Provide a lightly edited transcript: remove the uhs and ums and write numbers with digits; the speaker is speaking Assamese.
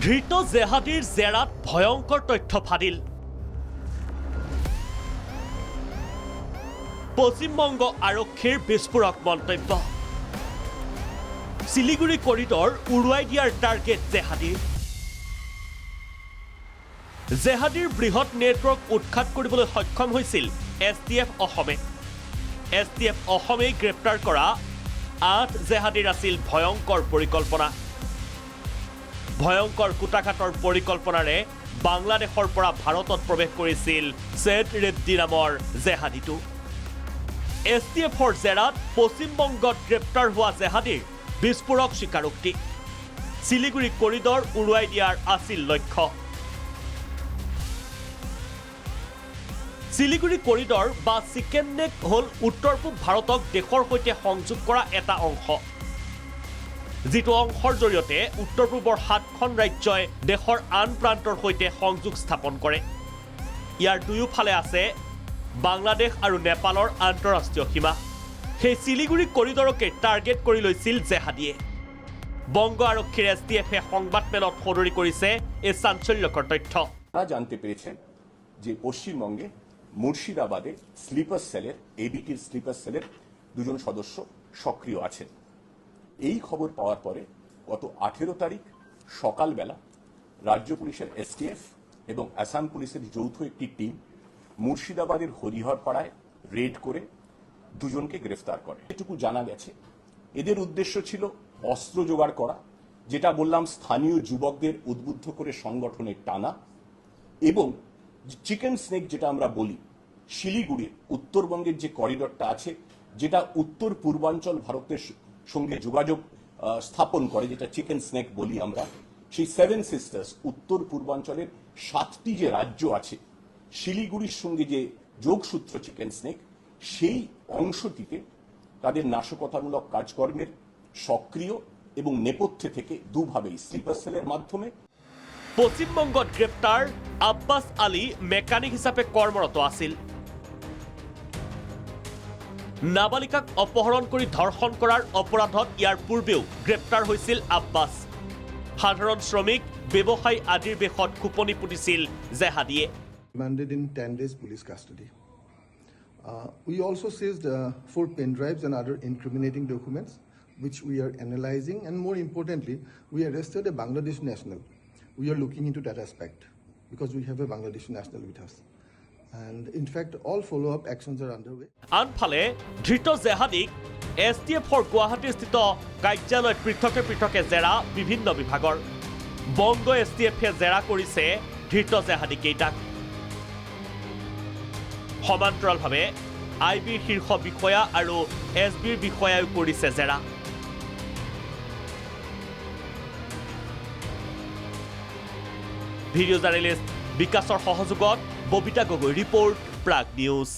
ধৃত জেহাদীৰ জেৰাত ভয়ংকৰ তথ্য ফাদিল। পশ্চিমবংগ আৰক্ষীৰ বিস্ফোৰক মন্তব্য। শিলিগুৰি কৰিডৰ উৰুৱাই দিয়াৰ টাৰ্গেট জেহাদীৰ। জেহাদীৰ বৃহৎ নেটৱৰ্ক উৎখাত কৰিবলৈ সক্ষম হৈছিল STF অসমে। STF অসমেই গ্ৰেপ্তাৰ কৰা 8 জেহাদীৰ আছিল ভয়ংকৰ পৰিকল্পনা। ভয়ংকৰ কুটাঘাটৰ পৰিকল্পনাৰে বাংলাদেশৰ পৰা ভাৰতত প্ৰৱেশ কৰিছিল ছেদ ৰেড্ডি নামৰ জেহাদীটো। STFৰ জেৰাত পশ্চিমবংগত গ্ৰেপ্তাৰ হোৱা জেহাদীৰ বিস্ফোৰক স্বীকাৰোক্তি। শিলিগুৰি কৰিডৰ উৰুৱাই দিয়াৰ আছিল লক্ষ্য। শিলিগুৰি কৰিডৰ বা চিকেন নেক হ'ল উত্তৰ পূব ভাৰতক দেশৰ সৈতে সংযোগ কৰা এটা অংশ, যিটো অংশৰ জৰিয়তে উত্তৰ পূবৰ 7খন ৰাজ্যই দেশৰ আন প্ৰান্তৰ সৈতে সংযোগ স্থাপন কৰে। ইয়াৰ দুয়োফালে আছে বাংলাদেশ আৰু নেপালৰ আন্তঃৰাষ্ট্ৰীয় সীমা। সেই শিলিগুৰি কৰিডৰকে টাৰ্গেট কৰি লৈছিল জেহাদীয়ে। বংগ আৰক্ষীৰ STFে সংবাদমেলত সদৰি কৰিছে এই চাঞ্চল্যকৰ তথ্য। তারা জানতে পেরেছেন যে পশ্চিমবঙ্গে মুর্শিদাবাদে স্লিপার সেলের ABTর স্লিপার সেলের 2 জন সদস্য সক্রিয় আছেন। এই খবর পাওয়ার পরে গত 18 তারিখ সকালবেলা রাজ্য পুলিশের STF এবং আসাম পুলিশের যৌথ একটি টিম মুর্শিদাবাদের হরিহরপাড়ায় রেড করে 2 জনকে গ্রেফতার করে। এটুকু জানা গেছে এদের উদ্দেশ্য ছিল অস্ত্র জোগাড় করা, যেটা বললাম স্থানীয় যুবকদের উদ্বুদ্ধ করে সংগঠনের টানা, এবং চিকেন স্নেক যেটা আমরা বলি শিলিগুড়ির উত্তরবঙ্গের যে করিডরটা আছে, যেটা উত্তর পূর্বাঞ্চল ভারতের সঙ্গে যোগাযোগ স্থাপন করে, যেটা চিকেন স্নেক বলি আমরা, সেই 7 সিস্টার্স উত্তর পূর্বাঞ্চলের 7টি যে রাজ্য আছে শিলিগুড়ির সঙ্গে যে যোগসূত্র চিকেন স্নেক, সেই অংশটিতে তাদের নাশকতামূলক কাজকর্মের সক্রিয় এবং নেপথ্যে থেকে দুভাবেই স্লিপার সেলের মাধ্যমে। পশ্চিমবংগত গ্ৰেপ্তাৰ আব্বাছ আলী মেকানিক হিচাপে কৰ্মৰত আছিল। নাবালিকাক অপহৰণ কৰি ধৰ্ষণ কৰাৰ অপৰাধত ইয়াৰ পূৰ্বেও গ্ৰেপ্তাৰ হৈছিল আব্বাছ। সাধাৰণ শ্ৰমিক, ব্যৱসায়ী আদিৰ বেশত খোপনি পুতিছিল জেহাদীয়ে। Remanded in 10 days police custody. We also seized 4 pen drives and other incriminating documents, which we are analyzing, and more importantly, we arrested a Bangladeshi national. We are looking into that aspect because we have a Bangladeshi national with us. And in fact, all follow-up actions are underway. আনফালে ধৃত জেহাদীক STFৰ গুৱাহাটীস্থিত কাৰ্যালয়ত পৃথকে পৃথকে জেৰা বিভিন্ন বিভাগৰ। বংগ STFে জেৰা কৰিছে ধৃত জেহাদীকেইটাক। সমান্তৰালভাৱে IBৰ শীৰ্ষ বিষয়া আৰু SBৰ বিষয়াও কৰিছে জেৰা। ভিডিঅ' জাৰ্নেলিষ্ট বিকাশৰ সহযোগত ববিতা গগৈ ৰিপৰ্ট, প্ৰাগ নিউজ।